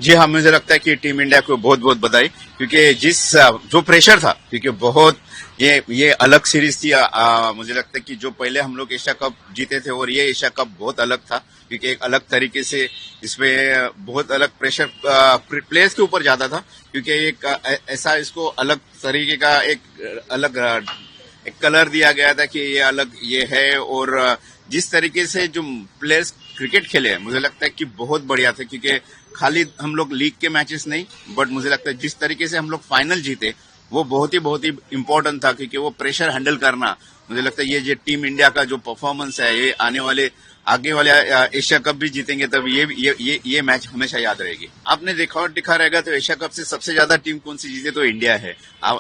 जी हाँ, मुझे लगता है कि टीम इंडिया को बहुत बहुत बधाई, क्योंकि जो प्रेशर था, क्योंकि बहुत ये अलग सीरीज थी। मुझे लगता है कि जो पहले हम लोग एशिया कप जीते थे और ये एशिया कप बहुत अलग था, क्योंकि एक अलग तरीके से इसमें बहुत अलग प्रेशर प्लेयर्स के ऊपर ज्यादा था, क्योंकि एक ऐसा इसको अलग तरीके का एक कलर दिया गया था कि ये अलग ये है। और जिस तरीके से जो प्लेयर्स क्रिकेट खेले हैं, मुझे लगता है कि बहुत बढ़िया थे, क्योंकि खाली हम लोग लीग के मैचेस नहीं, बट मुझे लगता है जिस तरीके से हम लोग फाइनल जीते वो बहुत ही इम्पोर्टेंट था, क्योंकि वो प्रेशर हैंडल करना, मुझे लगता है ये जो टीम इंडिया का जो परफॉर्मेंस है, ये आगे वाले एशिया कप भी जीतेंगे तब ये मैच हमेशा याद रहेगी। आपने दिखा रहेगा तो एशिया कप से सबसे ज्यादा टीम कौन सी जीते तो इंडिया है।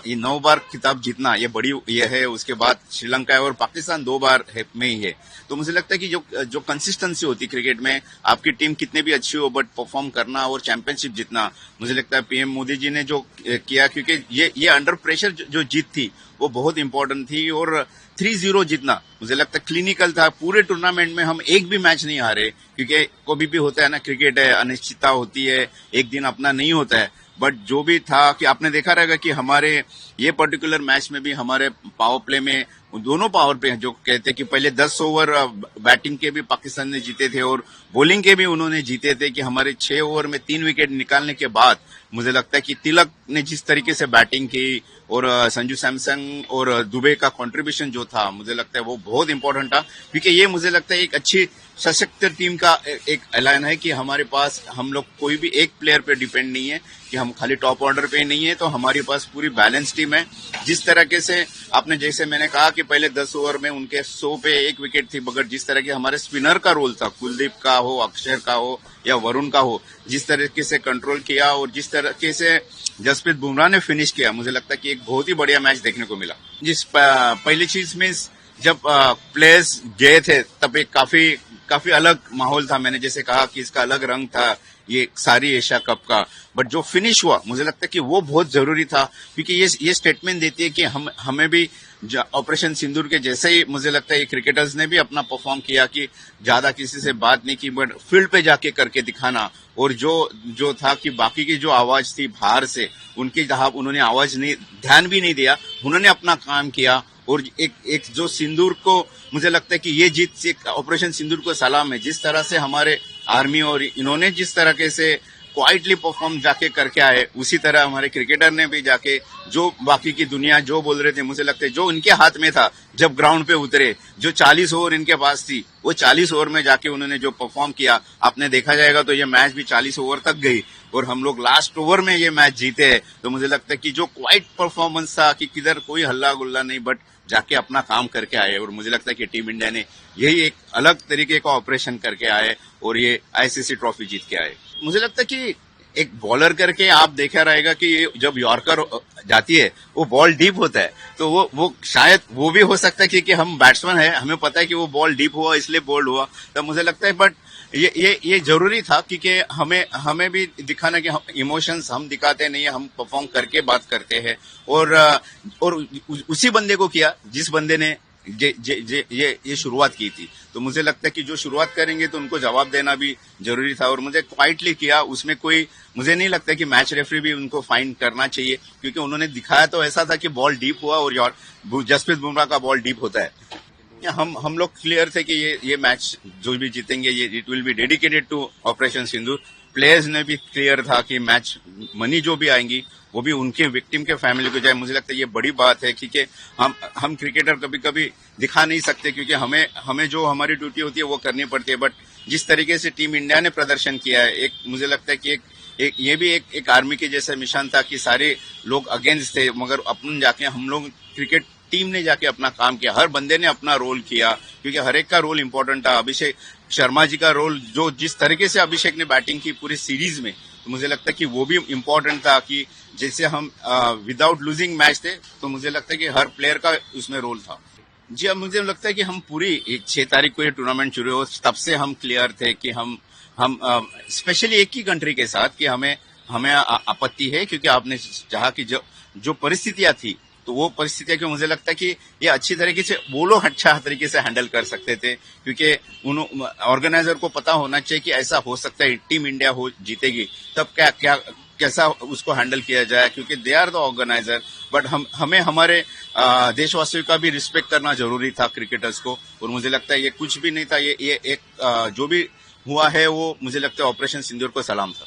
ये 9 बार खिताब जीतना ये बड़ी ये है। उसके बाद श्रीलंका है और पाकिस्तान 2 बार में ही है। तो मुझे लगता है कि जो कंसिस्टेंसी होती क्रिकेट में, आपकी टीम कितने भी अच्छी हो बट परफॉर्म करना और चैंपियनशिप जीतना, मुझे लगता है पीएम मोदी जी ने जो किया, क्योंकि ये अंडर प्रेशर जो जीत थी वो बहुत इंपॉर्टेंट थी। और 3-0 जीतना मुझे लगता है क्लिनिकल था। पूरे टूर्नामेंट में हम एक भी मैच नहीं हारे, क्योंकि कभी भी होता है ना, क्रिकेट है, अनिश्चितता होती है, एक दिन अपना नहीं होता है। बट जो भी था कि आपने देखा रहेगा कि हमारे ये पर्टिकुलर मैच में भी हमारे पावर प्ले में दोनों पावर प्ले जो कहते हैं कि पहले 10 ओवर बैटिंग के भी पाकिस्तान ने जीते थे और बॉलिंग के भी उन्होंने जीते थे, कि हमारे 6 ओवर में 3 विकेट निकालने के बाद मुझे लगता है कि तिलक ने जिस तरीके से बैटिंग की और संजू सैमसन और दुबे का कंट्रीब्यूशन जो था, मुझे लगता है वो बहुत इंपॉर्टेंट था, क्योंकि ये मुझे लगता है एक अच्छी सशक्त टीम का एक ऐलान है कि हमारे पास हम लोग कोई भी एक प्लेयर पे डिपेंड नहीं है, कि हम खाली टॉप ऑर्डर पे नहीं है, तो हमारे पास पूरी बैलेंस टीम है। जिस तरीके से आपने जैसे मैंने कहा कि पहले 10 ओवर में उनके 100 पे 1 विकेट थी, मगर जिस तरह के हमारे स्पिनर का रोल था, कुलदीप का हो, अक्षर का हो या वरुण का हो, जिस तरीके से कंट्रोल किया और जिस तरीके से जसप्रीत बुमराह ने फिनिश किया, मुझे लगता है कि एक बहुत ही बढ़िया मैच देखने को मिला। पहली चीज में जब प्लेयर्स गए थे तब एक काफी अलग माहौल था। मैंने जैसे कहा कि इसका अलग रंग था ये सारी एशिया कप का, बट जो फिनिश हुआ मुझे लगता है कि वो बहुत जरूरी था, क्योंकि ये स्टेटमेंट देती है कि हमें भी ऑपरेशन सिंदूर के जैसे ही मुझे लगता है क्रिकेटर्स ने भी अपना परफॉर्म किया, कि ज्यादा किसी से बात नहीं की बट फील्ड पे जाके करके दिखाना। और जो था कि बाकी की जो आवाज थी बाहर से, उनकी जहां उन्होंने आवाज नहीं, ध्यान भी नहीं दिया, उन्होंने अपना काम किया। और एक जो सिंदूर को मुझे लगता है कि ये जीत एक ऑपरेशन सिंदूर को सलाम है। जिस तरह से हमारे आर्मी और इन्होंने जिस तरह से क्वाइटली परफॉर्म जाके करके आए, उसी तरह हमारे क्रिकेटर ने भी जाके, जो बाकी की दुनिया जो बोल रहे थे, मुझे लगता है जो इनके हाथ में था, जब ग्राउंड पे उतरे, जो 40 ओवर इनके पास थी, वो 40 ओवर में जाके उन्होंने जो परफॉर्म किया, आपने देखा जाएगा तो ये मैच भी 40 ओवर तक गई और हम लोग लास्ट ओवर में ये मैच जीते हैं। तो मुझे लगता है कि जो क्वाइट परफॉर्मेंस था, कि किधर कोई हल्ला गुल्ला नहीं, बट जाके अपना काम करके आए। और मुझे लगता है कि टीम इंडिया ने यही एक अलग तरीके का ऑपरेशन करके आए और ये आईसीसी ट्रॉफी जीत के आए। मुझे लगता है कि एक बॉलर करके आप देखा रहेगा कि जब यॉर्कर जाती है वो बॉल डीप होता है, तो वो शायद वो भी हो सकता है कि हम बैट्समैन है, हमें पता है कि वो बॉल डीप हुआ इसलिए बोल्ड हुआ। तो मुझे लगता है बट ये जरूरी था, क्योंकि हमें भी दिखाना कि इमोशंस हम दिखाते नहीं है, हम परफॉर्म करके बात करते हैं। और उसी बंदे को किया जिस बंदे ने ये शुरुआत की थी। तो मुझे लगता है कि जो शुरुआत करेंगे तो उनको जवाब देना भी जरूरी था, और मुझे क्वाइटली किया। उसमें कोई मुझे नहीं लगता कि मैच रेफरी भी उनको फाइन करना चाहिए, क्योंकि उन्होंने दिखाया तो ऐसा था कि बॉल डीप हुआ और जसप्रीत बुमराह का बॉल डीप होता है। हम लोग क्लियर थे कि ये मैच जो भी जीतेंगे ये it will be dedicated to operation Sindoor. Players ने भी क्लियर था कि मैच मनी जो भी आएंगी वो भी उनके विक्टिम के फैमिली को जाए। मुझे लगता है ये बड़ी बात है, क्योंकि हम क्रिकेटर कभी कभी दिखा नहीं सकते, क्योंकि हमें जो हमारी ड्यूटी होती है वो करनी पड़ती है। बट जिस तरीके से टीम इंडिया ने प्रदर्शन किया है, एक मुझे लगता है कि ये भी एक आर्मी के जैसा मिशन था कि सारे लोग अगेंस्ट थे, मगर अपन जाके हम लोग क्रिकेट टीम ने जाके अपना काम किया, हर बंदे ने अपना रोल किया, क्योंकि हर एक का रोल इंपॉर्टेंट था। अभिषेक शर्मा जी का रोल, जो जिस तरीके से अभिषेक ने बैटिंग की पूरी सीरीज में, तो मुझे लगता है कि वो भी इम्पोर्टेंट था, कि जैसे हम विदाउट लूजिंग मैच थे, तो मुझे लगता है कि हर प्लेयर का उसमें रोल था। जी, अब मुझे लगता है कि हम पूरी 6 तारीख को ये टूर्नामेंट शुरू हो, तब से हम क्लियर थे कि हम स्पेशली एक ही कंट्री के साथ कि हमें आपत्ति है, क्योंकि आपने चाहा कि जो परिस्थितियां थी, तो वो परिस्थिति है कि मुझे लगता है कि ये अच्छी तरीके से वो लोग अच्छा तरीके से हैंडल कर सकते थे, क्योंकि उन ऑर्गेनाइजर को पता होना चाहिए कि ऐसा हो सकता है, टीम इंडिया हो जीतेगी तब क्या क्या कैसा उसको हैंडल किया जाए, क्योंकि they are the organizer. But हमें हमारे देशवासियों का भी रिस्पेक्ट करना जरूरी था क्रिकेटर्स को, और मुझे लगता है ये कुछ भी नहीं था, ये एक जो भी हुआ है वो मुझे लगता है ऑपरेशन सिंदूर को सलाम था।